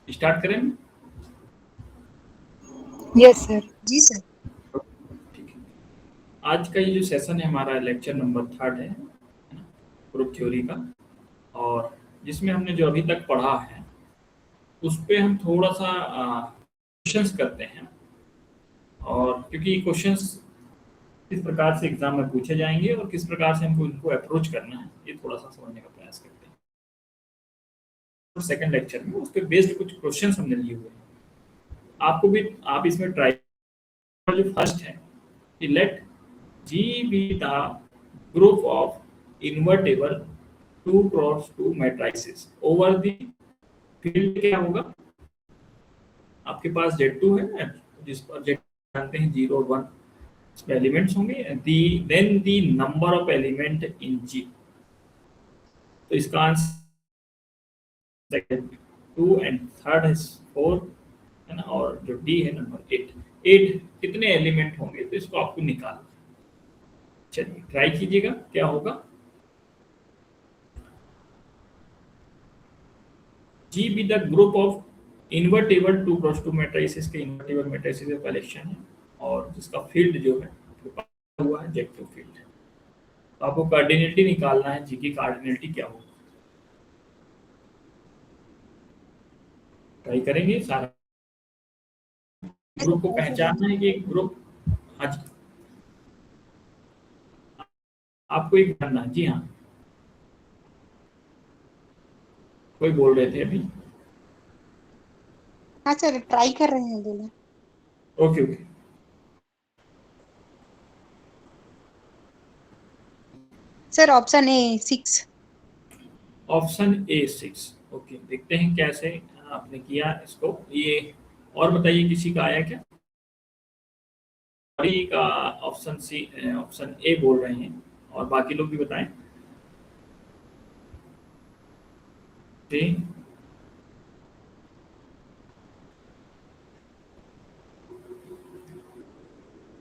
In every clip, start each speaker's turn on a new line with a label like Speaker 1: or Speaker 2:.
Speaker 1: Start करें?
Speaker 2: Yes sir. जी sir.
Speaker 1: ठीक है। आज का ये जो सेशन है हमारा लेक्चर नंबर 3 है ना, ग्रुप थ्योरी का, और जिसमें हमने जो अभी तक पढ़ा है उस पे हम थोड़ा सा क्वेश्चंस करते हैं, और क्योंकि क्वेश्चंस किस प्रकार से एग्जाम में पूछे जाएंगे और किस प्रकार से हमको इनको अप्रोच करना है ये थोड़ा सा समझने का प्रयास करते हैं। तो सेकंड लेक्चर में उस पर बेस्ड कुछ क्वेश्चंस हमने लिए हुए हैं, आपको भी आप इसमें ट्राई। जो फर्स्ट है कि late G be the group of invertible 2 cross 2 matrices over the field क्या होगा? आपके पास Z2 है जिस पर Z जानते हैं 0 और 1 इसमें एलिमेंट्स होंगे, then the number of element in G। तो इसका आंसर 2 एंड थर्ड है 4 है ना, और जो D है नंबर 8। 8 कितने एलिमेंट होंगे तो इसको आपको निकालना। चलिए ट्राई कीजिएगा क्या होगा। G be the group of invertible 2 cross 2 matrices के invertible matrices का कलेक्शन है, और जिसका फील्ड जो है आपके पास हुआ है जेक्टिव फील्ड। तो आपको कार्डिनलिटी निकालना है, जी की कार्डिनलिटी क्या होगी। ट्राई करेंगे सारा ग्रुप को पहचानना है कि एक ग्रुप। हाँ जी, आपको एक जानना है। जी हाँ, कोई बोल रहे थे अभी।
Speaker 2: हाँ सर, ट्राई कर रहे हैं बोले।
Speaker 1: Okay okay.
Speaker 2: Sir option A 6।
Speaker 1: Option A 6। Okay, देखते हैं कैसे आपने किया इसको। ये और बताइए किसी का आया क्या? डी का ऑप्शन सी, ऑप्शन ए बोल रहे हैं, और बाकी लोग भी बताएं। जी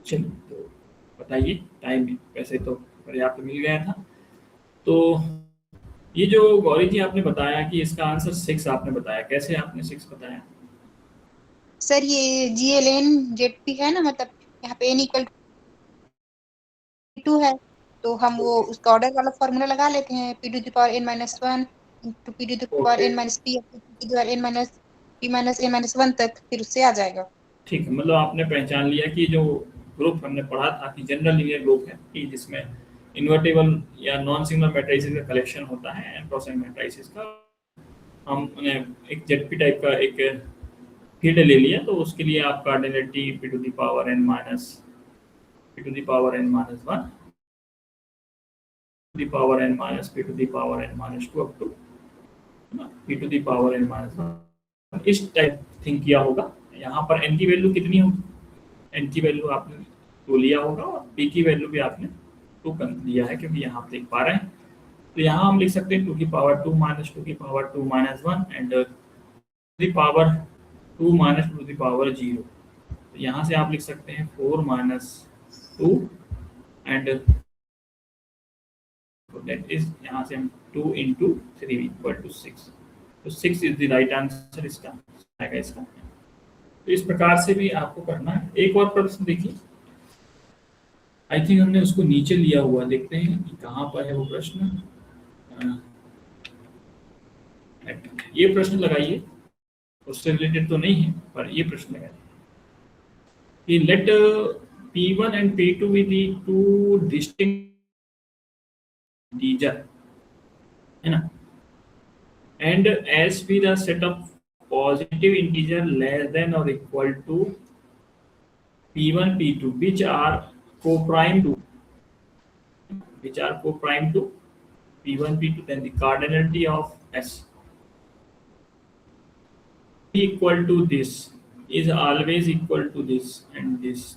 Speaker 1: चलिए, तो बताइए। टाइम वैसे तो पर्याप्त मिल गया था। तो ये जो गौरी जी आपने बताया कि इसका आंसर 6 आपने बताया, कैसे आपने 6 बताया?
Speaker 2: सर ये GLN ZP है ना, मतलब यहाँ पे n इक्वल टू है, तो हम वो
Speaker 1: ओके
Speaker 2: उसका ऑर्डर वाला फॉर्मूला लगा लेते हैं, p to the power n minus 1 into p to the power
Speaker 1: okay,
Speaker 2: n minus p p to the power n minus p minus n minus 1 तक, फिर उससे आ जाएगा।
Speaker 1: ठीक है। मतलब आपने पहचान लिया कि जो ग्रुप हमने पढ़ा था कि जनरल लीनियर ग्रुप है कि जिसमें इन्वर्टेबल या नॉन सिंगुलर मैट्रिसेस का कलेक्शन होता है एन क्रॉस एन मैट्रिसेस का। हम एक जेडपी टाइप का एक फील्ड ले लिया, तो उसके लिए आप cardinality p to the power n minus p to the power n minus 1 to the power n minus p to the power n minus 2 up to p to the power n minus 1 इस type think किया होगा। यहाँ पर n की value कितनी होगी? n की value आपने 2 लिया होगा, और p की वैल्यू भी आपने 2 कर लिया है, क्योंकि यहाँ आप देख पा रहे हैं। तो यहाँ हम लिख सकते हैं 2 की पावर 2 माइनस 2 की power 2 minus 1 and to the power 2 minus 2 to the power 0। तो यहाँ से आप लिख सकते हैं 4 माइनस 2 एंड दैट इज, यहाँ से हम 2 इंटू 3 इक्वल टू 6। तो 6 इज द राइट आंसर इसका आएगा इसका। तो इस प्रकार से भी आपको करना है। एक और प्रश्न देखिए, आई थिंक हमने उसको नीचे लिया हुआ, देखते हैं कि कहाँ पर है वो प्रश्न। ये प्रश्न लगाइए, उससे रिलेटेड तो नहीं है पर ये प्रश्न लगाइए कि let P1 and P2 be the two distinct integer, है ना, and as be the set of positive integer less than or equal to p1 p2 which are co-prime to p1 p2, then the cardinality of s equal to this is always equal to this and this।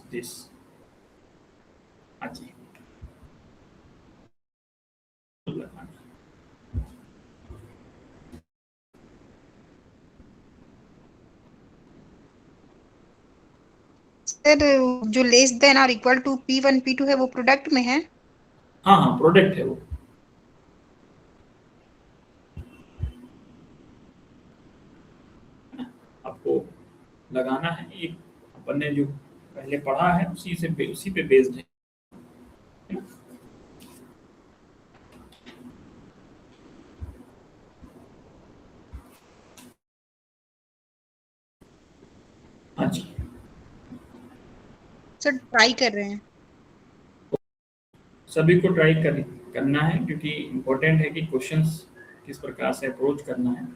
Speaker 1: अच्छा,
Speaker 2: sir जो less than और equal to P1 P2 है वो product में है।
Speaker 1: हाँ हाँ, product है वो। लगाना है। एक अपन ने जो पहले पढ़ा है उसी पे बेस्ड है। हाँ जी,
Speaker 2: सर ट्राई कर रहे हैं।
Speaker 1: सभी को ट्राई करना है, क्योंकि इम्पोर्टेंट है कि क्वेश्चंस किस प्रकार से अप्रोच करना है।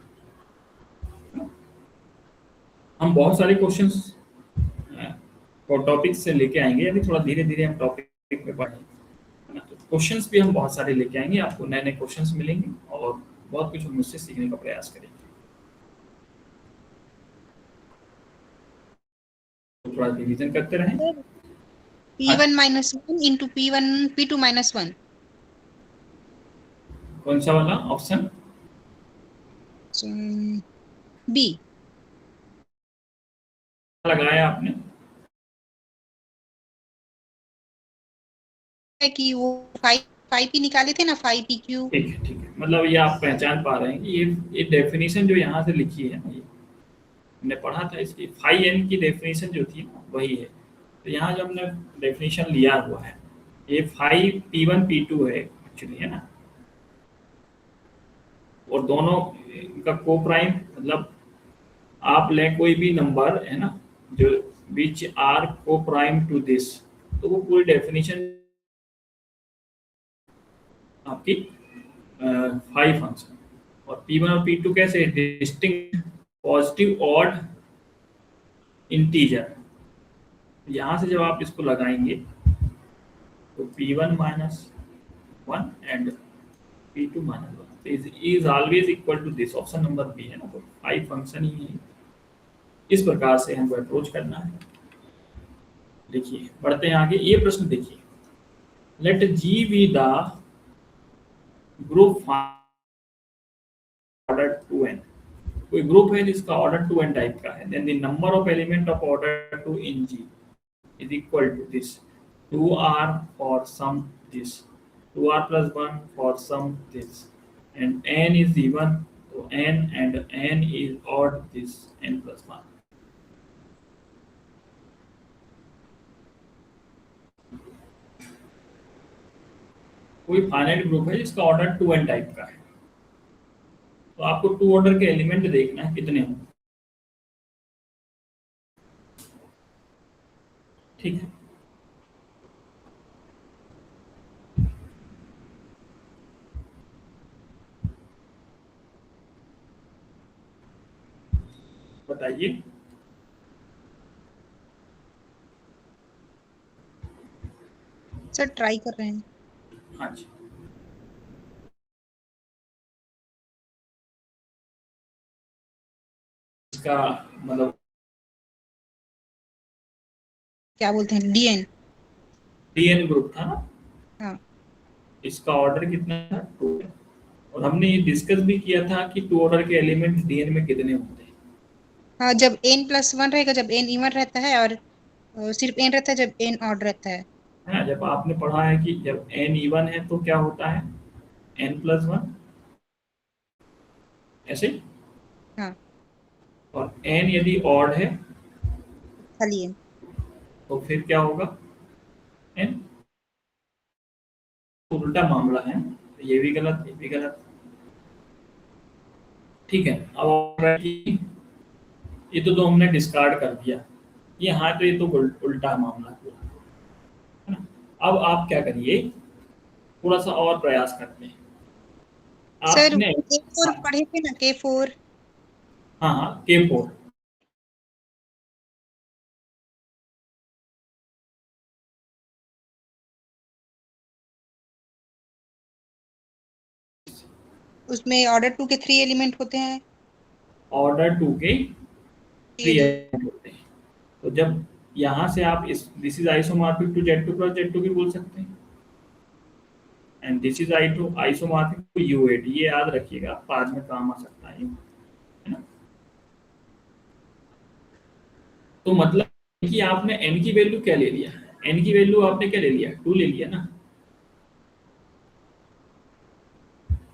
Speaker 1: हम बहुत सारे क्वेश्चंस और टॉपिक से लेके आएंगे, अभी थोड़ा धीरे धीरे हम टॉपिक पे पढ़ेंगे, है ना। तो क्वेश्चंस भी हम बहुत सारे लेके आएंगे, आपको नए नए क्वेश्चंस मिलेंगे और बहुत कुछ हम मुझसे सीखने का प्रयास करेंगे। तो थोड़ा रिवीजन करते रहें।
Speaker 2: P1 minus 1 into P2 minus 1।
Speaker 1: कौन सा वाला ऑप्शन?
Speaker 2: बी।
Speaker 1: लगाया आपने?
Speaker 2: है कि वो 5 ही निकाले थे ना, 5 PQ।
Speaker 1: ठीक है, ठीक है, मतलब ये आप पहचान पा रहे हैं कि ये डेफिनेशन जो यहाँ से लिखी है, ये हमने पढ़ा था, इसकी फाई एन की डेफिनेशन जो थी ना, वही है। तो यहाँ जो हमने डेफिनेशन लिया हुआ है, ये 5 P1 P2 है एक्चुअली, है ना। और दोनों का को प्राइम, मतलब आप लें कोई भी नंबर, है ना, जो विच आर को प्राइम टू दिस, तो वो पूरी डेफिनेशन आपकी 5 फंक्शन। और P1 और P2 कैसे? Distinct positive odd integer. यहाँ से जब आप इसको लगाएंगे तो P1 minus 1 and P2 minus 1 is always equal to this, option number B है ना। तो 5 फंक्शन ही है। इस प्रकार से हमको अप्रोच करना है। देखिए, बढ़ते हैं आगे। ये प्रश्न देखिए, let G be the group order 2n। कोई ग्रुप है जिसका ऑर्डर 2n टाइप का है, then the number of element of order 2 in G is equal to this 2r for sum this 2r plus 1 for sum this, and n is even, so n and n is odd this n plus 1। कोई finite group है जिसका order 2n type का है, तो आपको 2 order के element देखना है कितने हों। ठीक है, बताइए।
Speaker 2: सर ट्राई कर रहे हैं।
Speaker 1: हाँ जी, इसका मतलब
Speaker 2: क्या बोलते हैं, DN।
Speaker 1: डीएन ग्रुप था ना,
Speaker 2: हाँ
Speaker 1: इसका ऑर्डर कितना था? 2। और हमने ये डिस्कस भी किया था कि 2 ऑर्डर के एलिमेंट डीएन में कितने होते हैं।
Speaker 2: हाँ, जब n+1 रहेगा, जब n इवन रहता है, और सिर्फ n रहता है जब n ऑड रहता है।
Speaker 1: है ना। जब आपने पढ़ा है कि जब n इवन है तो क्या होता है? n+1, ऐसे ही।
Speaker 2: हाँ,
Speaker 1: और n यदि ऑड है
Speaker 2: खाली n।
Speaker 1: तो फिर क्या होगा? n उल्टा मामला है, तो ये भी गलत, ये भी गलत। ठीक है, अब ये तो हमने डिस्कार्ड कर दिया। ये हाँ, तो ये तो उल्टा मामला पूरा, है ना। अब आप क्या करिए, थोड़ा सा और प्रयास करते हैं।
Speaker 2: सर
Speaker 1: आपने
Speaker 2: K4 पढ़े थे ना, K4।
Speaker 1: हाँ हाँ, K4।
Speaker 2: उसमें ऑर्डर 2 के 3 एलिमेंट होते हैं।
Speaker 1: ऑर्डर 2 के 3
Speaker 2: एलिमेंट।
Speaker 1: एलिमेंट होते हैं। तो जब यहाँ से आप इस this is isomorphic to Z2 plus Z2 भी बोल सकते हैं, and this is isomorphic to U8। ये याद रखिएगा, बाद में काम आ सकता है ना। तो मतलब कि आपने n की वैल्यू क्या ले लिया? n की वैल्यू आपने क्या ले लिया? 2 ले लिया ना।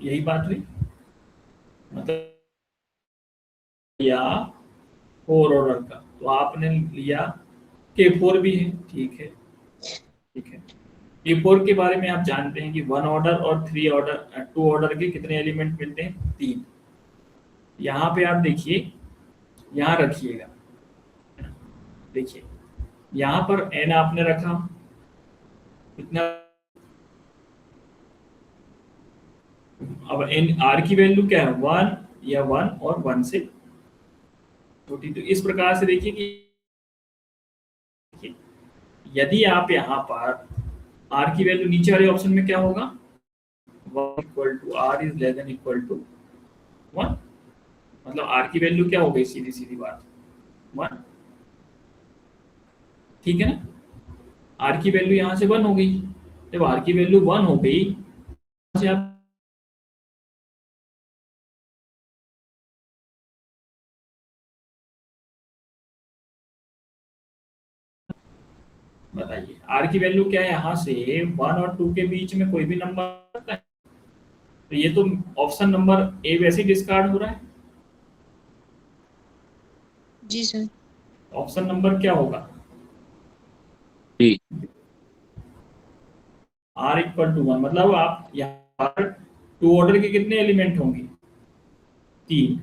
Speaker 1: यही बात हुई, मतलब या 4 ऑर्डर का तो आपने लिया K4 भी है, ठीक है, ठीक है। K4 के बारे में आप जानते हैं कि 1 ऑर्डर और 3 ऑर्डर 2 ऑर्डर के कितने एलिमेंट मिलते हैं, 3। यहाँ पे आप देखिए, यहाँ रखिएगा, देखिए यहाँ पर n आपने रखा कितना, अब n r की वैल्यू क्या है, 1 या 1 और 1 से छोटी। तो इस प्रकार से देखिए कि यदि आप यहाँ पर r की वैल्यू नीचे वाले ऑप्शन में क्या होगा, 1 equal to r is less than equal to 1, मतलब r की वैल्यू क्या हो गई, सीधी सीधी बात 1, ठीक है ना। r की वैल्यू यहाँ से 1 हो गई, जब r की वैल्यू 1 हो गई से आप बताइए r की वैल्यू क्या है, यहाँ से 1 और 2 के बीच में कोई भी नंबर है, तो ये तो ऑप्शन नंबर ए वैसे डिस्कार्ड हो रहा है।
Speaker 2: जी सर।
Speaker 1: ऑप्शन नंबर क्या होगा,
Speaker 3: जी
Speaker 1: r इक्वल टू 1, मतलब आप यहाँ पर 2 ऑर्डर के कितने एलिमेंट होंगे, 3।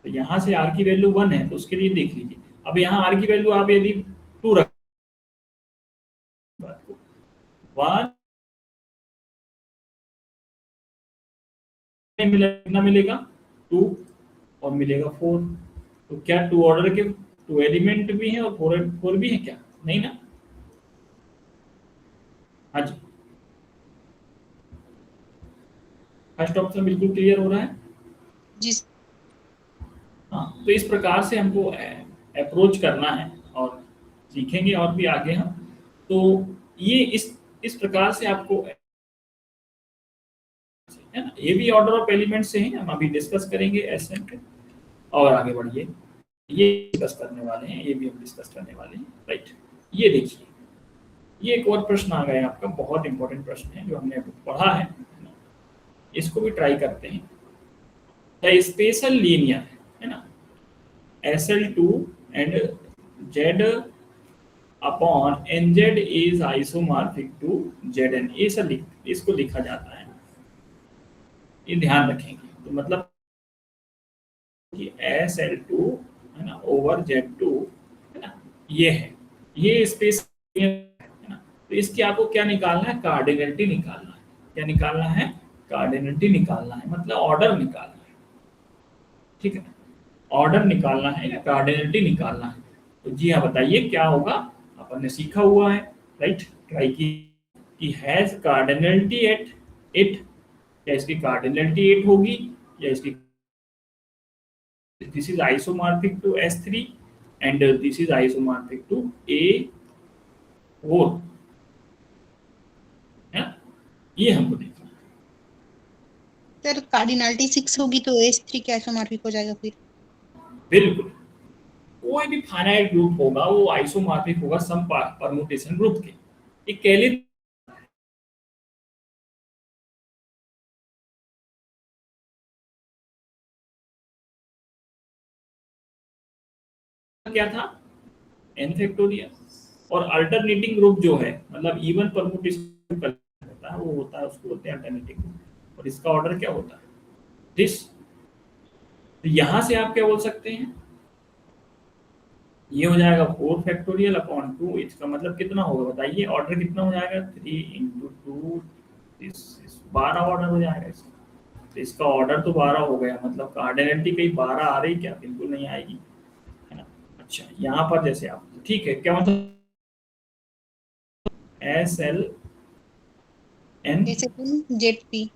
Speaker 1: तो यहाँ से r की वैल्यू 1 है, तो उसके लिए देख लीजिए। अब यहाँ r की वैल्यू आप यदि 2 रख, 1 कितना मिलेगा, 2 और मिलेगा 4। तो क्या 2 ऑर्डर के 2 एलिमेंट भी हैं और 4 भी हैं क्या, नहीं ना। हाँ जी, फर्स्ट ऑप्शन बिल्कुल क्लियर हो रहा है।
Speaker 2: जी
Speaker 1: हाँ, तो इस प्रकार से हमको अप्रोच करना है और सीखेंगे और भी आगे हम। तो ये इस प्रकार से आपको, है ना, ये भी ऑर्डर ऑफ एलिमेंट से हैं, हम अभी डिस्कस करेंगे एसएन पे। और आगे बढ़िए, ये डिस्कस करने वाले हैं, ये भी हम डिस्कस करने वाले हैं, राइट। ये देखिए, ये एक और प्रश्न आ गया आपका, बहुत इंपॉर्टेंट प्रश्न है जो हमने अभी पढ़ा है, इसको भी ट्राई करते हैं। द स्पेशल लीनियर, है ना, SL2 and Z upon NZ is isomorphic to Zn, इसको लिखा जाता है, ये ध्यान रखेंगे। तो मतलब कि SL2, है ना, ओवर Z2, है ना, ये है, ये स्पेस, है ना। तो इसकी आपको क्या निकालना है, कार्डिनलिटी निकालना है। क्या निकालना है, कार्डिनलिटी निकालना है, मतलब ऑर्डर निकालना है, ठीक है, ऑर्डर निकालना है या कार्डिनलिटी निकालना है। तो जी हाँ, बताइए क्या होगा, अपन ने सीखा हुआ है, राइट, ट्राई की हैज कार्डिनलिटी एट 8, या इसकी कार्डिनलिटी 8 होगी, या इसकी this is isomorphic to S3 and this is isomorphic to A4, है, ये हमको देखना है।
Speaker 2: सर, कार्डिनलिटी 6 होगी तो S3 क्या आइसोमॉर्फिक हो जाएगा फिर।
Speaker 1: बिल्कुल, कोई भी फाइनाइट ग्रुप होगा वो आइसोमॉर्फिक होगा सम परमुटेशन ग्रुप के। एक कैली क्या था, n फैक्टोरियल, और अल्टरनेटिंग ग्रुप जो है, मतलब इवन परमुटेशन होता है, वो होता है, उसको बोलते हैं अल्टरनेटिंग ग्रुप, और इसका ऑर्डर क्या होता है, दिस। तो यहां से आप क्या बोल सकते हैं, ये हो जाएगा 4 फैक्टोरियल अपॉन 2, इसका मतलब कितना होगा बताइए, ऑर्डर कितना हो जाएगा, 3 × 2, 12 ऑर्डर हो जाएगा इसका। तो इसका ऑर्डर तो 12 हो गया, मतलब कार्डिनलिटी कहीं 12 आ रही क्या, बिल्कुल नहीं आएगी, है ना। अच्छा, यहाँ पर जैसे आप, ठीक है, क्या मतलब SL N
Speaker 2: ZP,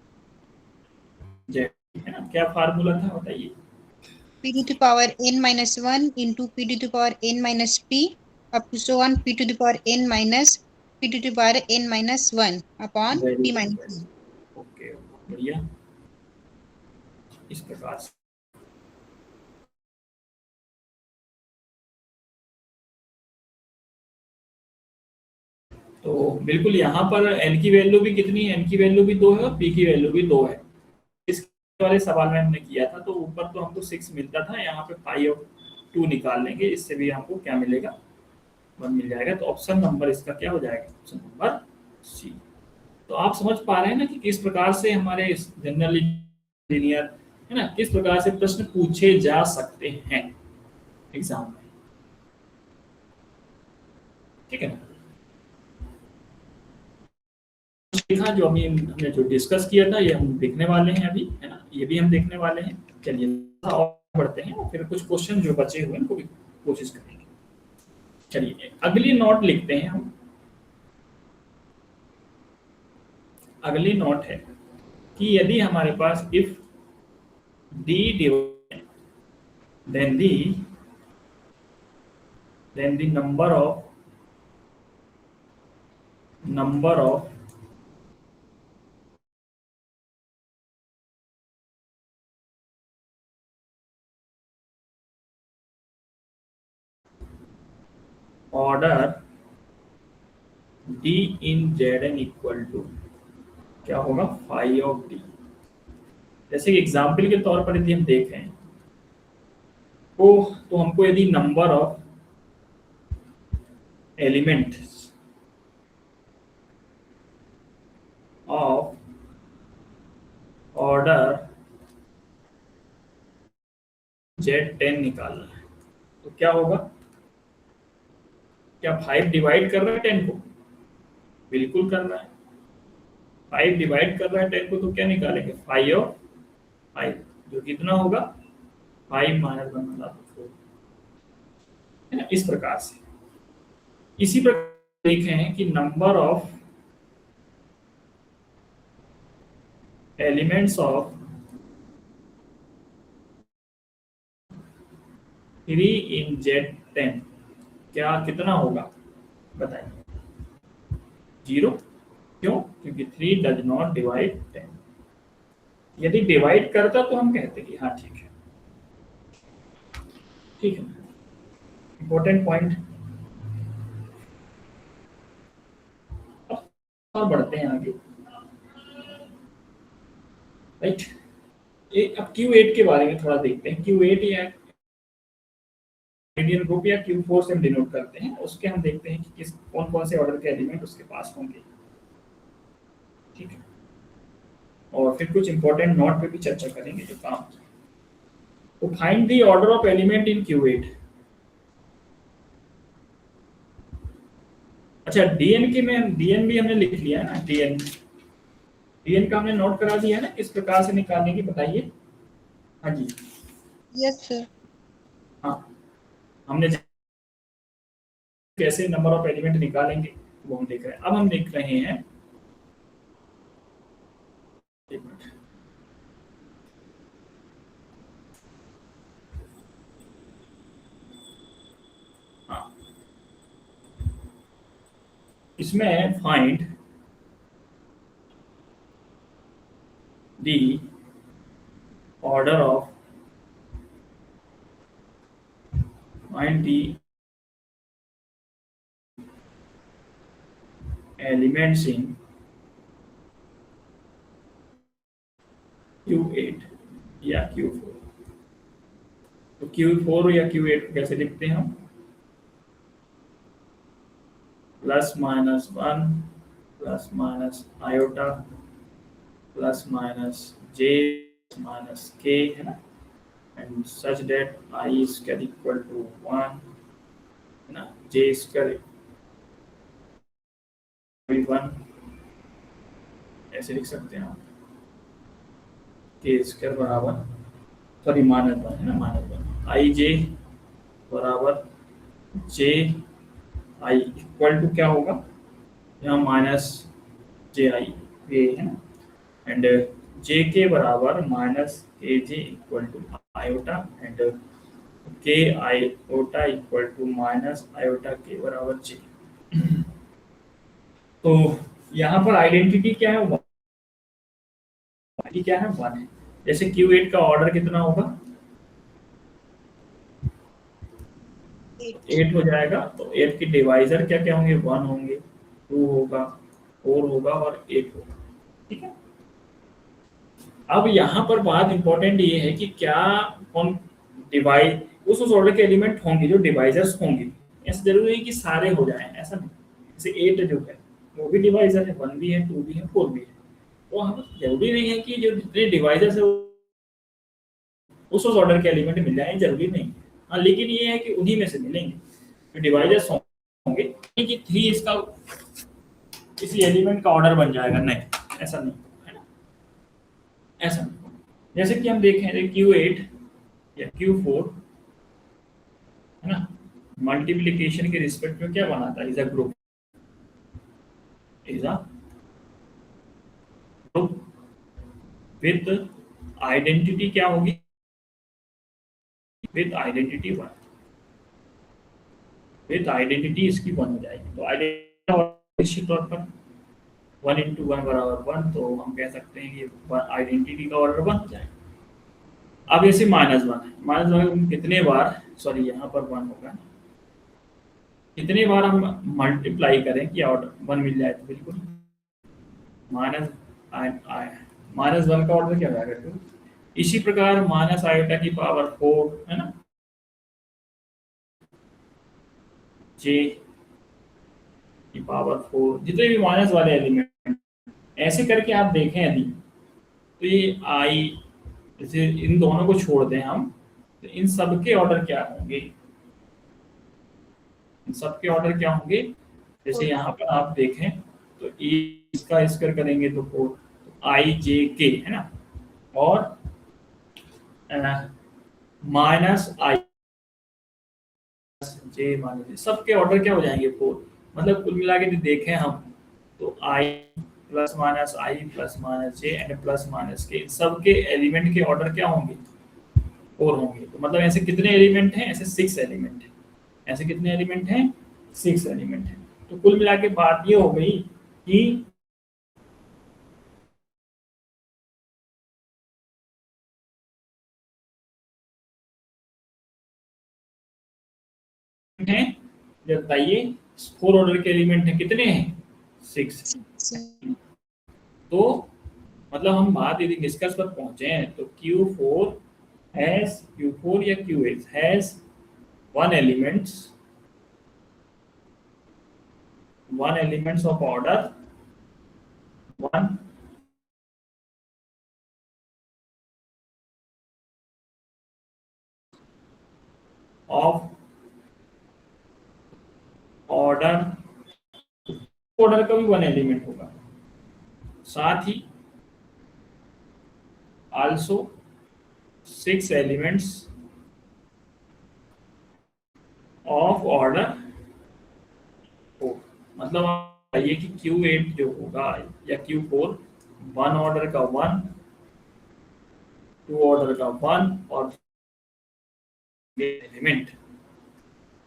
Speaker 1: Z, है ना, क्या फार्मूला था बताइए,
Speaker 2: P to the power n-1 into P to the power n-p up to so on P to the power n minus P to the power n-1 upon P minus 1।
Speaker 1: Okay, बढ़िया, इस प्रकार से। तो बिल्कुल यहाँ पर n की value भी कितनी है, n की वैल्यू भी 2 है और p की वैल्यू भी 2 है। इस वाले सवाल में हमने किया था, तो ऊपर तो हमको 6 मिलता था, यहाँ पे 2 निकाल लेंगे, इससे भी हमको क्या मिलेगा, 1 मिल जाएगा। तो ऑप्शन नंबर इसका क्या हो जाएगा, ऑप्शन नंबर सी। तो आप समझ पा रहे हैं ना कि किस प्रकार से हमारे जनरली लीनियर है ना, किस प्रकार से प्रश्न पूछे जा सकते हैं एग्जाम में, ठीक है ना। देखा जो अभी हमने जो डिस्कस किया था ये हम देखने वाले हैं अभी, है ना, ये भी हम देखने वाले हैं। चलिए और बढ़ते हैं, फिर कुछ क्वेश्चन जो बचे हुए हैं उनको भी कोशिश करेंगे। चलिए अगली नोट लिखते हैं हम। अगली नोट है कि यदि हमारे पास if D divide then the number of order d in Zn equal to क्या होगा, फाई ऑफ डी। जैसे कि एग्जाम्पल के तौर पर यदि हम देखें तो हमको यदि number of elements of order Z10 निकालना है तो क्या होगा, क्या 5 डिवाइड कर रहा है 10 को, बिल्कुल कर रहा है। 5 डिवाइड कर रहा है 10 को, तो क्या निकालेंगे, 5 ऑफ 5, जो कितना होगा 5 माइनस 1 4, है ना। इस प्रकार से इसी प्रकार देखे हैं कि number of elements of 3 in Z10 क्या कितना होगा बताइए, 0। क्यों, क्योंकि 3 डज नॉट डिवाइड 10। यदि डिवाइड करता तो हम कहते कि हाँ ठीक है, ठीक है, इंपॉर्टेंट पॉइंट। और बढ़ते हैं आगे, राइट। अब Q8 के बारे में थोड़ा देखते हैं। Q8 या मीडियन ग्रुप या Q4 से हम डिनोट करते हैं, उसके हम देखते हैं कि किस कौन कौन से ऑर्डर के एलिमेंट उसके पास होंगे, ठीक है। और फिर कुछ इंपॉर्टेंट नोट पे भी चर्चा करेंगे जो काम। तो find the order of element in Q8। अच्छा डीएन भी हमने लिख लिया है ना, डीएन का हमने नोट करा दिया है ना, किस प्रकार से निकालने की बताइए। हाँ जी,
Speaker 2: यस सर।
Speaker 1: हाँ हमने कैसे नंबर ऑफ एलिमेंट निकालेंगे वो हम देख रहे हैं। अब हम देख रहे हैं, एक मिनट, हाँ इसमें find the order of find the elements in Q8 या Q4। तो Q4 या Q8 को कैसे लिखते हैं हम, plus minus 1 plus minus iota plus minus j minus k, है ना, and such that I square equal to 1, है ना, j square 1 ऐसे लिख सकते हैं आप, k स्क्वायर बराबर सॉरी माइनस 1, है ना, माइनस 1 आई जे बराबर जे आई इक्वल टू क्या होगा, यहाँ माइनस जे आई ये है ना, एंड जे के बराबर minus k j equal to iota and k iota equal to minus iota के बराबर जे। तो यहाँ पर आइडेंटिटी क्या है, क्या है 1 है। जैसे Q8 का ऑर्डर कितना होगा, 8 हो जाएगा। तो 8 के डिवाइजर क्या क्या होंगे, 1 होंगे, 2 होगा, 4 होगा और 8 होगा, ठीक है। अब यहाँ पर बात इंपॉर्टेंट ये है कि क्या कौन डिवाइड उस ऑर्डर के एलिमेंट होंगे जो डिवाइजर्स होंगे। ऐसा जरूरी नहीं कि सारे हो जाएं, ऐसा नहीं। जैसे 8 जो है वो भी डिवाइजर है, 1 भी है, 2 भी है, 4 भी है। तो हम जरूरी नहीं है कि जो जितने डिवाइजर्स है उस ऑर्डर के एलिमेंट मिल जाए, जरूरी नहीं। हाँ, लेकिन ये है कि उन्हीं में से मिलेंगे जो डिवाइजर्स होंगे, नहीं कि 3 इसका किसी एलिमेंट का ऑर्डर बन जाएगा, नहीं, ऐसा नहीं है ना, ऐसा नहीं। जैसे कि हम देखें Q8 या Q4 है ना, मल्टीप्लिकेशन के रिस्पेक्ट में क्या बनाता है, is a group, is a group with identity क्या होगी, विद आइडेंटिटी 1, विद आइडेंटिटी इसकी 1 हो जाएगी। तो आइडेंटिटी निश्चित तौर पर 1 × 1 बराबर 1, तो हम कह सकते हैं कि आइडेंटिटी का ऑर्डर 1 हो जाएगा। अब ऐसे -1 है, -1 कितने बार, सॉरी यहाँ पर 1 होगा, कितने बार हम मल्टीप्लाई करें कि ऑर्डर 1 मिल जाए, तो बिल्कुल -1 का ऑर्डर क्या हो जाएगा 2। इसी प्रकार -i⁴ है ना, j⁴, जितने भी माइनस वाले एलिमेंट, ऐसे करके आप देखें यदि, तो ये आई, जैसे इन दोनों को छोड़ दें हम, तो इन सब के ऑर्डर क्या होंगे, इन सब के ऑर्डर क्या होंगे, जैसे यहाँ पर आप देखें तो इसका स्क्वायर करेंगे तो 4, तो i⁴ है ना, और -i j सबके ऑर्डर क्या हो जाएंगे 4। मतलब कुल मिला के देखें हम तो i + -i + -j and +-k सबके एलिमेंट के ऑर्डर क्या होंगे 4 होंगे। तो मतलब ऐसे कितने एलिमेंट हैं, ऐसे 6 एलिमेंट हैं, ऐसे कितने एलिमेंट हैं, 6 एलिमेंट हैं। तो कुल मिला के बात ये हो गई कि हैं, जब बताइए 4 ऑर्डर के एलिमेंट हैं, कितने हैं 6। तो मतलब हम बात यदि निष्कर्ष पर पहुंचे हैं तो Q4 या Q8 has one elements of order 1 of order, order का भी 1 एलिमेंट होगा, साथ ही also 6 elements of order 4। मतलब आप बताइए कि Q8 जो होगा या Q4 1 ऑर्डर का 1, 2 ऑर्डर का 1 और एलिमेंट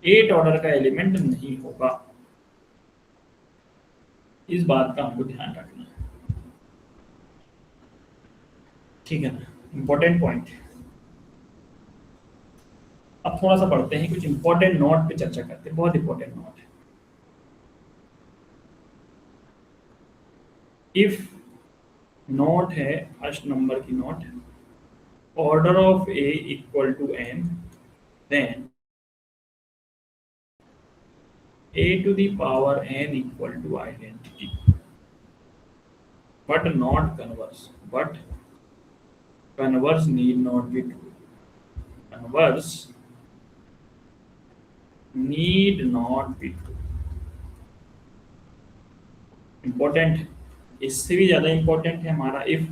Speaker 1: 8 ऑर्डर का एलिमेंट नहीं होगा। इस बात का हमको ध्यान रखना है, ठीक है ना, इंपॉर्टेंट पॉइंट। अब थोड़ा सा पढ़ते हैं, कुछ इंपॉर्टेंट नोट पे चर्चा करते हैं, बहुत इंपॉर्टेंट नोट है। इफ नोट है, फर्स्ट नंबर की note, order of A = n, then A⁴ n = identity, but not converse. But converse need not be true. Converse need not be true. Important है, इससे भी ज्यादा इंपॉर्टेंट है हमारा if.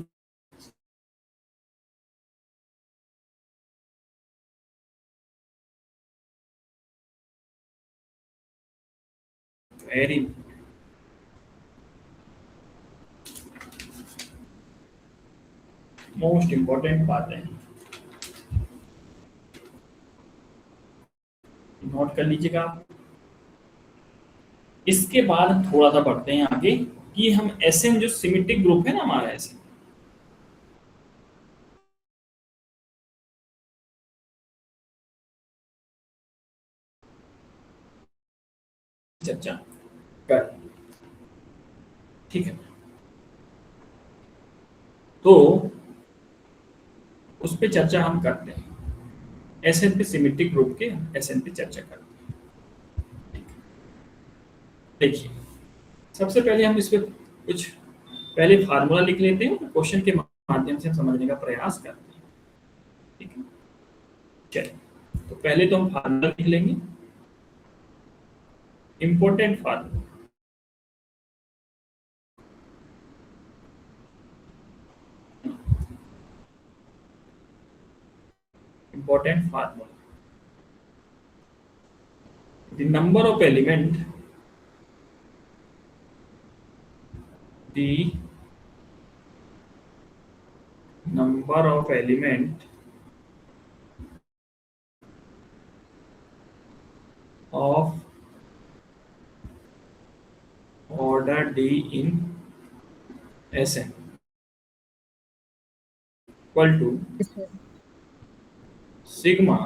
Speaker 1: Very most important बात है, note कर लीजिएगा आप। इसके बाद हम थोड़ा सा पढ़ते हैं आगे कि हम ऐसे जो सिमेट्रिक ग्रुप है ना हमारा, ऐसे चर्चा कर, ठीक है, तो उस पर चर्चा हम करते हैं। एसएन पे सिमेट्रिक ग्रुप के एसएन पे चर्चा करते हैं। देखिए, सबसे पहले हम इस पे कुछ पहले फार्मूला लिख लेते हैं, क्वेश्चन के माध्यम से हम समझने का प्रयास करते हैं। ठीक है, चलिए, तो पहले तो हम फार्मूला लिख लेंगे, important formula. Important formula. The number of element, the number of element of order D in Sn equal to sigma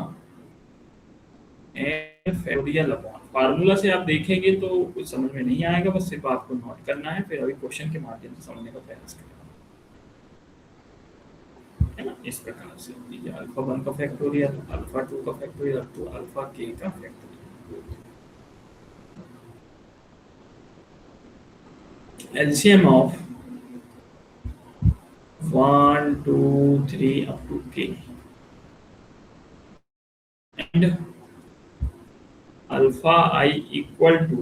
Speaker 1: n factorial upon. Formula से आप देखेंगे तो कुछ समझ में नहीं आएगा, बस सिर्फ आपको नोट करना है, फिर अभी क्वेश्चन के माध्यम से समझने का प्रयास करेंगे, है ना। इस प्रकार से लीजिए, अल्फा 1 का फैक्टोरियल, अल्फा 2 का फैक्टोरियल, तो अल्फा k का factorial. LCM of 1, 2, 3 up to k, and alpha I equal to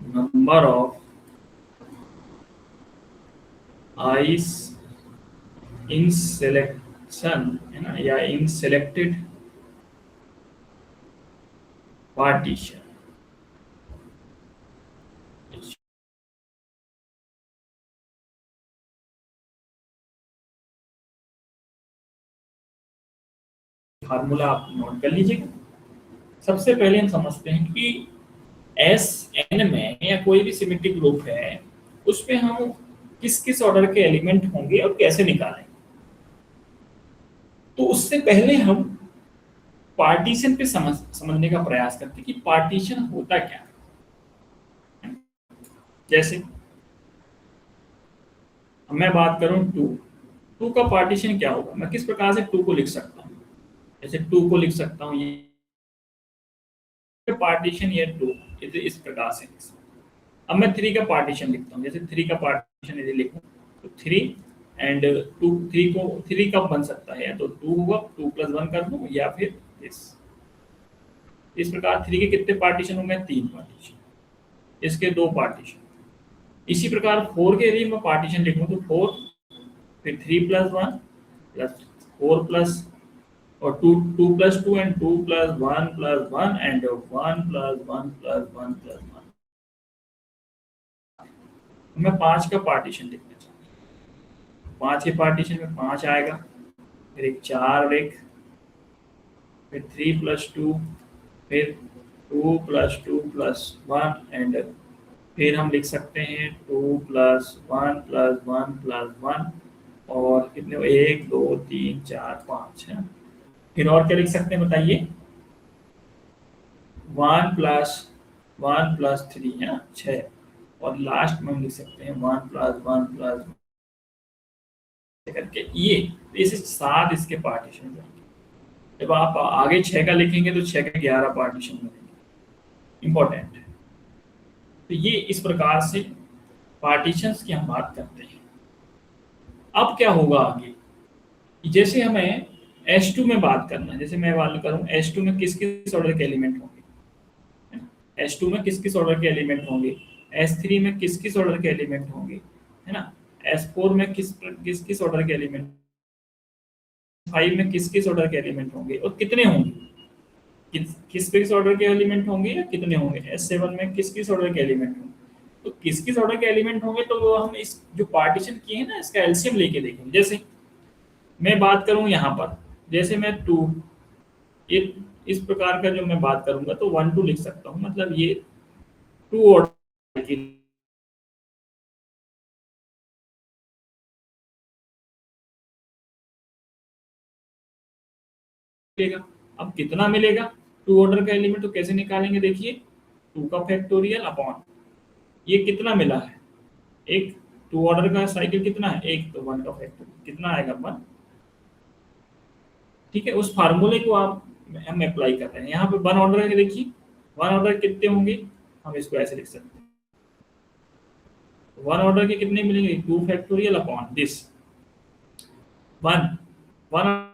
Speaker 1: number of i's in selection, है ना, या in selected partition। फार्मूला आप नोट कर लीजिएगा। सबसे पहले हम समझते हैं कि एस एन में या कोई भी सिमेट्रिक ग्रुप है, उसमें हम किस किस ऑर्डर के एलिमेंट होंगे और कैसे निकालेंगे। तो उससे पहले हम पार्टीशन पे समझने का प्रयास करते हैं कि पार्टीशन होता क्या है। जैसे अब मैं बात करूं टू का पार्टीशन क्या होगा, मैं किस प्रकार से टू को लिख सकता हूं। जैसे टू को लिख सकता हूं ये पार्टीशन, ये टू इस प्रकार से। अब मैं थ्री का पार्टीशन लिखता हूँ, जैसे थ्री का पार्टीशन यदि लिखूं तो थ्री एंड टू, थ्री कब बन सकता है, तो टू होगा, 2+1 कर दूं, या फिर इस प्रकार थ्री के कितने पार्टीशन होंगे, 3 पार्टीशन, इसके 2 पार्टीशन। इसी प्रकार 4 के यदि मैं पार्टीशन लिखूं तो 4, फिर 3+1 प्लस 4 प्लस और 2+2 एंड 2+1+1 एंड 1+1+1+1। मैं 5 का पार्टीशन लिखना चाहता हूँ। 5 के पार्टीशन में 5 आएगा, फिर एक 4 और एक, फिर 3+2, फिर 2+2+1 एंड फिर हम लिख सकते हैं 2+1+1+1 और कितने, 1 2 3 4 5 है। फिर और क्या लिख सकते हैं बताइए, 1+1+3 है 6, और लास्ट में हम लिख सकते हैं 1+1+1 करके। ये इसे 7 इसके पार्टीशन बनेंगे। जब आप आगे 6 का लिखेंगे तो 6 के 11 पार्टीशन बनेंगे। इंपॉर्टेंट है। तो ये इस प्रकार से पार्टीशंस की हम बात करते हैं। अब क्या होगा आगे, जैसे हमें S2 में बात करना है, जैसे मैं बात करूं S2 में किस किस ऑर्डर के एलिमेंट होंगे, S2 में किस किस ऑर्डर के एलिमेंट होंगे, S3 में किस किस ऑर्डर के एलिमेंट होंगे, है ना, S4 में किस किस ऑर्डर के एलिमेंट, 5 में किस किस ऑर्डर के एलिमेंट होंगे और कितने होंगे, किस ऑर्डर के एलिमेंट होंगे या कितने होंगे। S7 में किस किस ऑर्डर के एलिमेंट होंगे, तो किस किस ऑर्डर के एलिमेंट होंगे, तो वो हम इस जो पार्टीशन किए हैं ना, इसका एलसीएम लेके देखेंगे। जैसे मैं बात करूं यहाँ पर, जैसे मैं 2, ये इस प्रकार का जो मैं बात करूंगा तो 1 2 लिख सकता हूँ, मतलब ये 2 ऑर्डर की। अब कितना मिलेगा 2 ऑर्डर का एलिमेंट, तो कैसे निकालेंगे, देखिए 2 का फैक्टोरियल अपॉन ये कितना मिला है, एक 2 ऑर्डर का साइकिल कितना है, एक, तो 1 का फैक्टोरियल कितना आएगा, 1। ठीक है, उस फार्मूले को आप हम अप्लाई कर रहे हैं। यहाँ पे वन ऑर्डर के देखिए, वन ऑर्डर कितने होंगे, हम इसको ऐसे लिख सकते हैं, वन ऑर्डर के कितने मिलेंगे, 2 factorial upon this one, one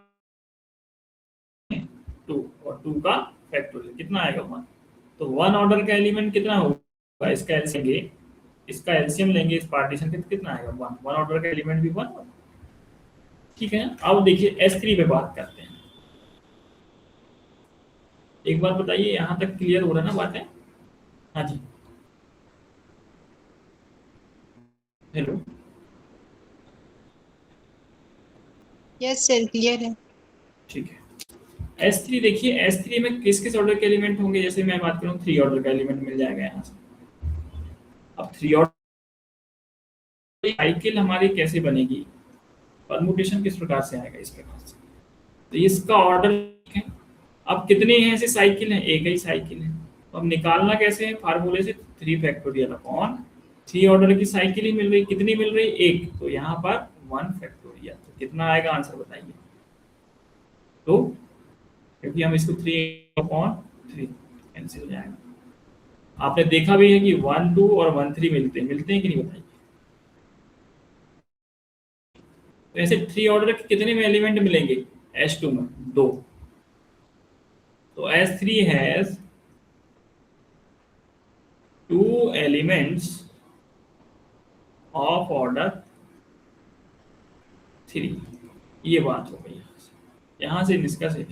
Speaker 1: 2 और 2 का फैक्टोरियल कितना आएगा 1। तो वन ऑर्डर का एलिमेंट कितना होगा, इसका एलसीएम लेंगे, इसका एलसीएम लेंगे इस पार्टीशन का, कितना आएगा 1। वन ऑर्डर का एलिमेंट भी 1। ठीक है, अब देखिए S3 पे बात करते हैं। एक बार बताइए, यहाँ तक क्लियर हो रहा है ना बात है? हाँ जी, हेलो,
Speaker 2: यस सर क्लियर है।
Speaker 1: ठीक है। S3 देखिए, S3 में किस किस ऑर्डर के एलिमेंट होंगे, जैसे मैं बात करूँ 3 ऑर्डर का एलिमेंट मिल जाएगा यहाँ से। अब 3 ऑर्डर साइकिल हमारी कैसे बनेगी, परमुटेशन किस प्रकार से आएगा, इस प्रकार से। तो इसका ऑर्डर है, अब कितने हैं ऐसे साइकिल हैं, एक ही साइकिल है। तो अब निकालना कैसे है, फार्मूले से 3 फैक्टोरियल अपॉन 3 ऑर्डर की साइकिल ही मिल रही, कितनी मिल रही, एक, तो यहाँ पर 1 फैक्टोरियल। तो कितना आएगा आंसर बताइए। तो क्योंकि हम इसको 3 अपॉन 3 कैंसिल हो जाएगा। आपने देखा भी है कि 1 2 और 1 3 मिलते हैं कि नहीं बताइए। तो ऐसे 3 ऑर्डर के कितने में एलिमेंट मिलेंगे, S2 में 2। तो S3 has 2 elements of order 3। ये बात हो गई, यहाँ से डिस्कस है।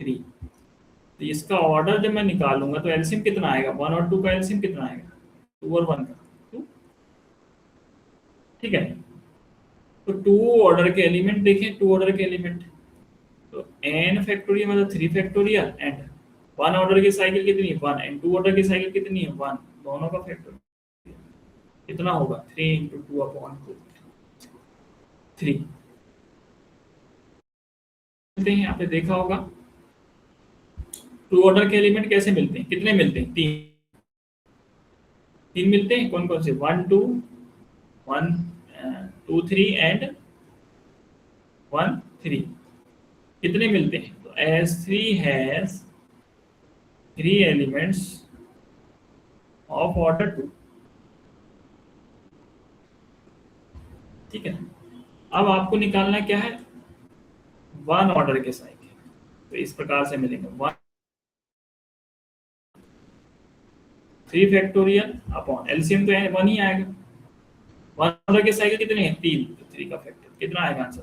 Speaker 1: थ्री, तो इसका ऑर्डर जब मैं निकालूंगा तो एलसीएम कितना आएगा, 1 और 2 का एलसीएम कितना आएगा, 2 और 1 का 2। ठीक है, तो 2 ऑर्डर के एलिमेंट देखें, 2 ऑर्डर के एलिमेंट, तो n फैक्टोरियल मतलब 3 फैक्टोरियल एंड 1 ऑर्डर की साइकिल कितनी है 1 एंड 2 ऑर्डर की साइकिल कितनी है 1, दोनों का फैक्टोरियल कितना होगा 3 × 2 अपॉन 3। आपने देखा होगा 2 ऑर्डर के एलिमेंट कैसे मिलते हैं, कितने मिलते हैं, 3 मिलते हैं। कौन कौन से, 1 2 1 2 3 एंड 1 3, कितने मिलते हैं। तो S3 has 3 elements of order 2। ठीक है, अब आपको निकालना क्या है, 1 ऑर्डर के साइकिल। तो इस प्रकार से मिलेंगे 1 3 फैक्टोरियल अपॉन एलसीएम तो 1 ही आएगा। 1 ऑर्डर के साइकिल कितने हैं 3, तो 3 का फैक्टर कितना आएगा आंसर।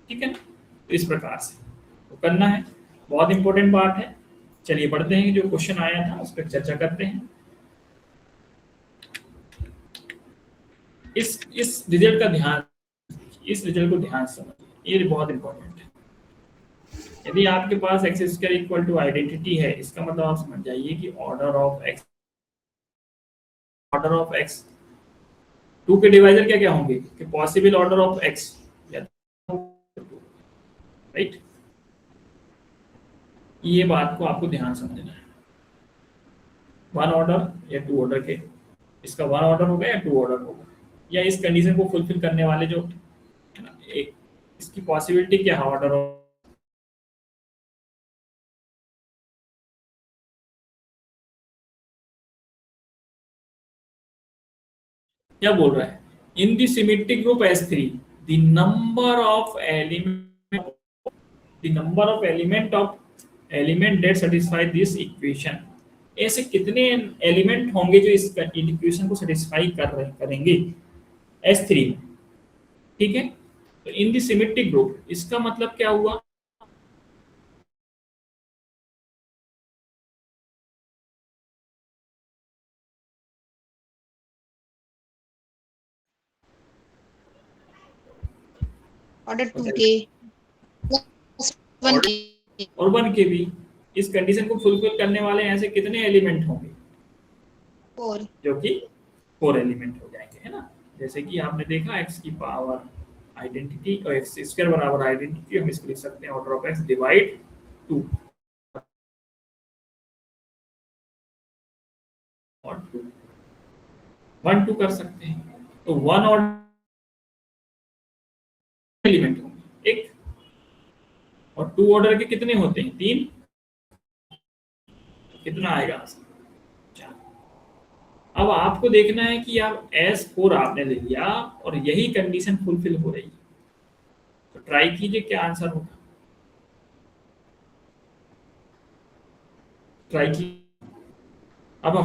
Speaker 1: ठीक है, तो इस प्रकार से तो करना है, बहुत इंपॉर्टेंट बात है। चलिए बढ़ते हैं, जो क्वेश्चन आया था उस पर चर्चा करते हैं। इस रिजल्ट का ध्यान, इस रिजल्ट को ध्यान से समझिए, ये बहुत इंपॉर्टेंट है। यदि आपके पास x square equal to identity है, इसका मतलब आप समझ जाइए कि ऑर्डर ऑफ x 2 के डिवाइजर क्या क्या होंगे, कि पॉसिबल ऑर्डर ऑफ x या राइट। ये बात को आपको ध्यान समझना है, 1 ऑर्डर या 2 ऑर्डर के, इसका 1 ऑर्डर होगा या 2 ऑर्डर होगा, या इस कंडीशन को फुलफिल करने वाले जो है ना, एक इसकी पॉसिबिलिटी क्या है ऑर्डर ऑफ, क्या बोल रहा है, इन the symmetric group S3 the number of element that satisfy this equation. ऐसे कितने एलिमेंट होंगे जो इस इक्वेशन को सेटिस्फाई करेंगे S3 में। ठीक है, तो इन द सिमेट्रिक ग्रुप, इसका मतलब क्या हुआ,
Speaker 2: ऑर्डर 2 के प्लस 1 के
Speaker 1: और 1 के भी, इस कंडीशन को फुलफिल करने वाले ऐसे कितने एलिमेंट होंगे,
Speaker 2: 4।
Speaker 1: जो कि 4 एलिमेंट हो जाएंगे, है ना। जैसे कि आपने देखा x की पावर आइडेंटिटी और x स्क्वायर बराबर आइडेंटिटी, हम इसको लिख सकते हैं ऑर्डर ऑफ x डिवाइड 2। और 2, 1 2 कर सकते हैं। तो 1 और एलिमेंट होंगे एक, और 2 ऑर्डर के कितने होते हैं 3, कितना आएगा आंसर 4। अब आपको देखना है कि आप S4 आपने ले लिया और यही कंडीशन फुलफिल हो रही है, तो ट्राई कीजिए क्या आंसर होगा, ट्राई कीजिए। अब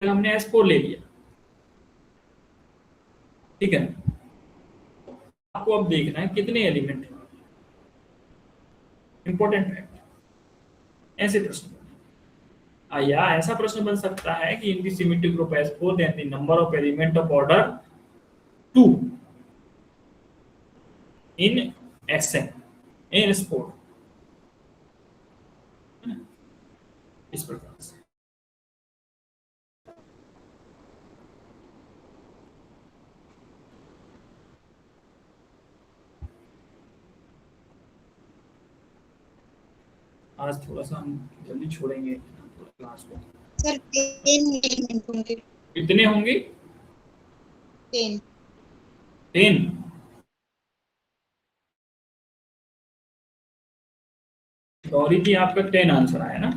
Speaker 1: हमने S4 ले लिया, ठीक है, आपको अब देखना है कितने एलिमेंट हैं, इंपॉर्टेंट है। ऐसे प्रश्न या ऐसा प्रश्न बन सकता है कि in the symmetric group S4 then the number of element of order 2 in Sn in S4, इस प्रकार से। आज थोड़ा सा हम जल्दी छोड़ेंगे क्लास को।
Speaker 2: सर 10 एलिमेंट होंगे।
Speaker 1: कितने होंगे
Speaker 2: 10
Speaker 1: 10। गौरी जी आपका 10 आंसर आया ना,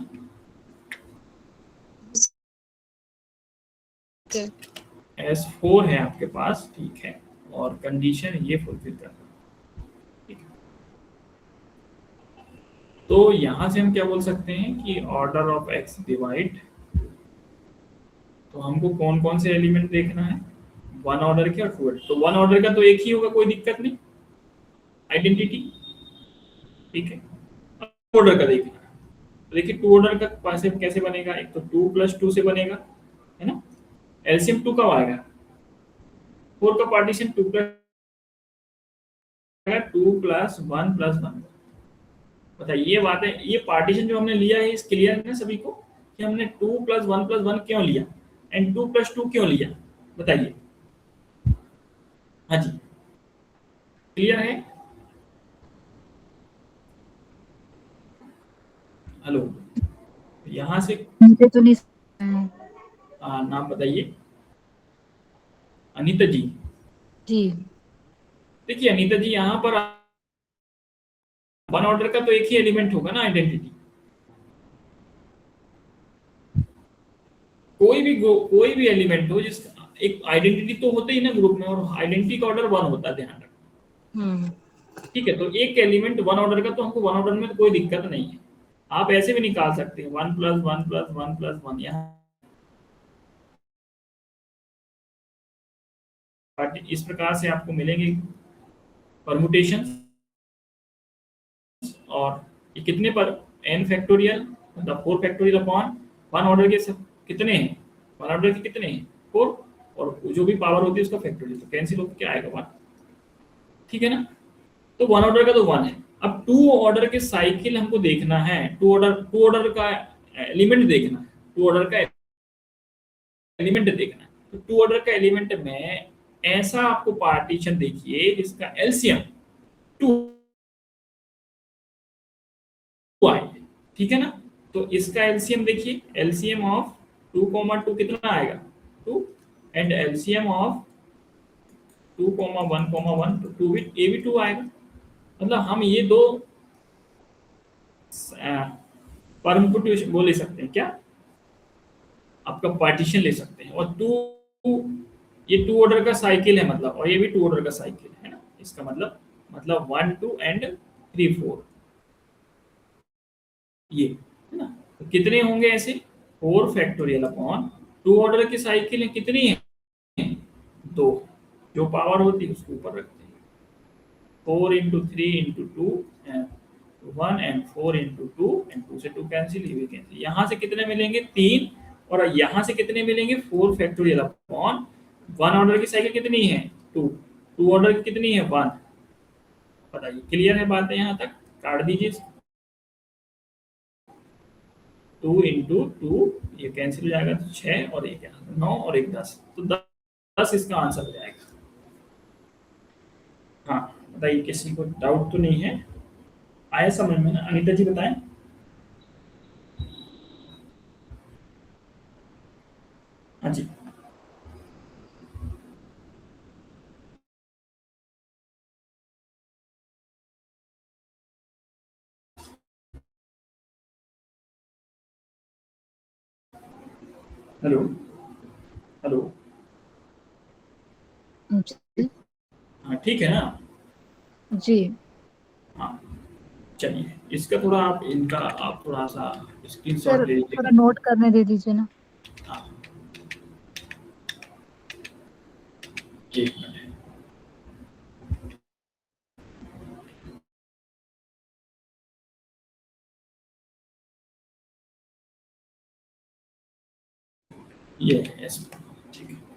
Speaker 1: S4 है आपके पास, ठीक है, और कंडीशन ये फुलफिल कर रहा है। तो यहां से हम क्या बोल सकते हैं कि ऑर्डर ऑफ x डिवाइड, तो हमको कौन कौन से एलिमेंट देखना है, 1 ऑर्डर के और 2 ऑर्डर। तो 1 ऑर्डर का तो एक ही होगा, कोई दिक्कत नहीं, आइडेंटिटी, ठीक है। 2 ऑर्डर का देखना है, तो देखिए 2 ऑर्डर का कैसे बनेगा, एक तो 2 + 2 से बनेगा, है ना। एलसीएम 2 कब आएगा, 4 का पार्टीशन 2 + 1 + 1। बताइए ये बात है, ये पार्टीशन जो हमने लिया है इस क्लियर है ना सभी को कि हमने 2 + 1 + 1 क्यों लिया एंड 2 + 2 क्यों लिया, बताइए। हाँ जी, क्लियर है, हेलो, यहाँ से
Speaker 4: मुझे तो नहीं
Speaker 1: नाम बताइए। अनीता जी,
Speaker 4: जी।
Speaker 1: देखिए अनीता जी यहाँ पर 1 ऑर्डर का तो एक ही एलिमेंट होगा ना, आइडेंटिटी। कोई भी एलिमेंट हो जिसका एक आइडेंटिटी तो होता ही ना ग्रुप में, और आइडेंटिटी का ऑर्डर 1 होता है, ध्यान रखना, ठीक है। तो एक एलिमेंट 1 ऑर्डर का, तो हमको 1 ऑर्डर में कोई दिक्कत नहीं है, आप ऐसे भी निकाल सकते हैं 1 + 1 + 1 + 1। यहाँ इस प्रकार से आपको मिलेंगे परमुटेशन, और ये कितने पर n फैक्टोरियल मतलब 4 फैक्टोरियल अपॉन 1 ऑर्डर के सब कितने हैं, 1 ऑर्डर के कितने हैं 4, और जो भी पावर होती है उसका फैक्टोरियल, तो कैंसिल होकर क्या आएगा 1, ठीक है ना। तो 1 ऑर्डर का तो 1 है। अब 2 ऑर्डर के साइकिल हमको देखना है, 2 ऑर्डर का एलिमेंट देखना है, 2 ऑर्डर का एलिमेंट देखना है। तो 2 ऑर्डर का एलिमेंट में ऐसा आपको पार्टीशन देखिए जिसका एलसीएम 2 आए, ठीक है ना। तो इसका एलसीएम देखिए, एलसीएम ऑफ 2, 2 कितना आएगा 2, एंड एलसीएम ऑफ 2, 1, 1 तो 2 भी, ये भी 2 आएगा। मतलब हम ये दो परम्यूटेशन वो ले सकते हैं, क्या आपका पार्टीशन ले सकते हैं, और 2 ये 2 ऑर्डर का साइकिल है मतलब, और ये भी 2 ऑर्डर का साइकिल है ना। इसका मतलब 1 2 एंड 3 4, ये है ना। तो कितने होंगे ऐसे 4 फैक्टोरियल अपॉन 2 ऑर्डर की साइकिल है कितनी है 2, जो पावर होती है उसके ऊपर रखते हैं, 4 × 3 × 2 एंड 1 एंड 4 × 2 एंड 2 से 2 कैंसिल, ये भी कैंसिल। यहाँ से कितने मिलेंगे 3, और यहाँ से कितने मिलेंगे 4 फैक्टोरियल अपॉन 1 ऑर्डर की साइकिल कितनी है 2, 2 ऑर्डर की कितनी है 1। बताइए क्लियर है बात है, यहाँ तक काट दीजिए, 2 × 2 ये कैंसिल हो जाएगा, तो 6 और 1 9 और 1 10, तो 10 इसका आंसर हो जाएगा। हाँ बताइए, किसी को डाउट तो नहीं है। आया समझ में ना? अनीता जी बताएं। हाँ जी। Hello hello.
Speaker 4: जी
Speaker 1: हाँ ठीक है ना?
Speaker 4: जी
Speaker 1: हाँ चलिए, इसका थोड़ा आप इनका आप थोड़ा सा स्क्रीनशॉट
Speaker 4: सर,
Speaker 1: ले
Speaker 4: थोड़ा
Speaker 1: लीजिएगा।
Speaker 4: नोट करने दे दीजिए ना।
Speaker 1: हाँ एक मिनट। ये है इसमें, ठीक है।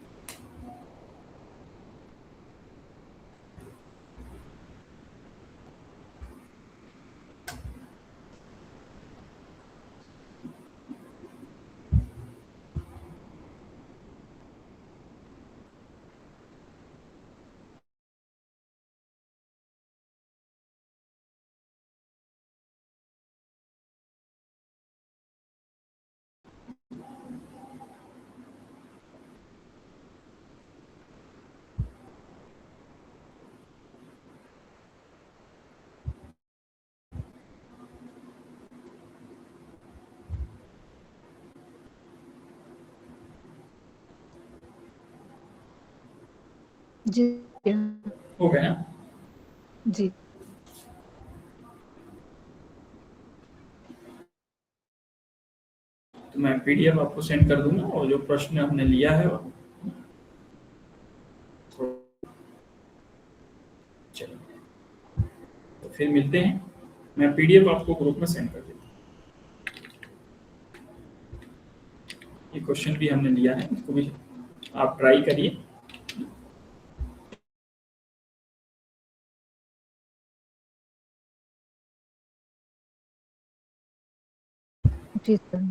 Speaker 4: जी
Speaker 1: हो गया ना?
Speaker 4: जी
Speaker 1: तो मैं पीडीएफ आपको सेंड कर दूंगा, और जो प्रश्न हमने लिया है वो चलिए, तो फिर मिलते हैं। मैं पीडीएफ आपको ग्रुप में सेंड कर देता हूँ। ये क्वेश्चन भी हमने लिया है, इसको भी आप ट्राई करिए।
Speaker 4: जी सर।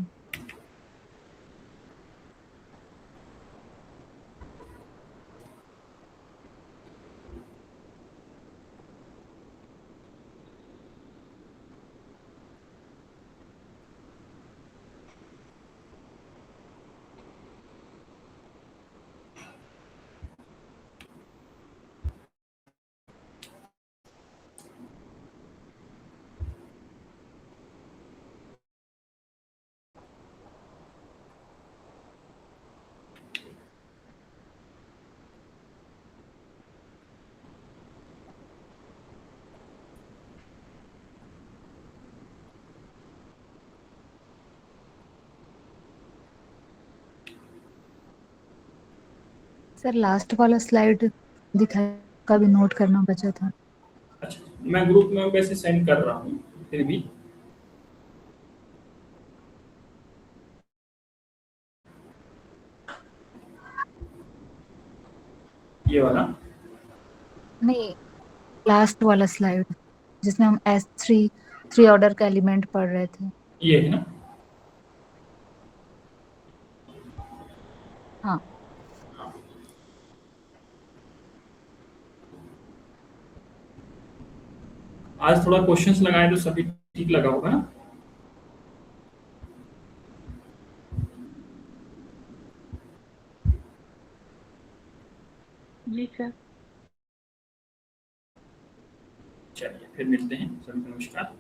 Speaker 4: सर लास्ट वाला स्लाइड दिखाया का भी नोट करना बचा था।
Speaker 1: अच्छा, मैं ग्रुप में वैसे सेंड कर रहा हूँ फिर भी। ये वाला
Speaker 4: नहीं, लास्ट वाला स्लाइड जिसमें हम थ्री ऑर्डर का एलिमेंट पढ़ रहे थे।
Speaker 1: ये है ना?
Speaker 4: हाँ
Speaker 1: आज थोड़ा क्वेश्चंस लगाए तो सभी ठीक लगा होगा ना?
Speaker 5: जी सर।
Speaker 1: चलिए फिर मिलते हैं, सभी को नमस्कार।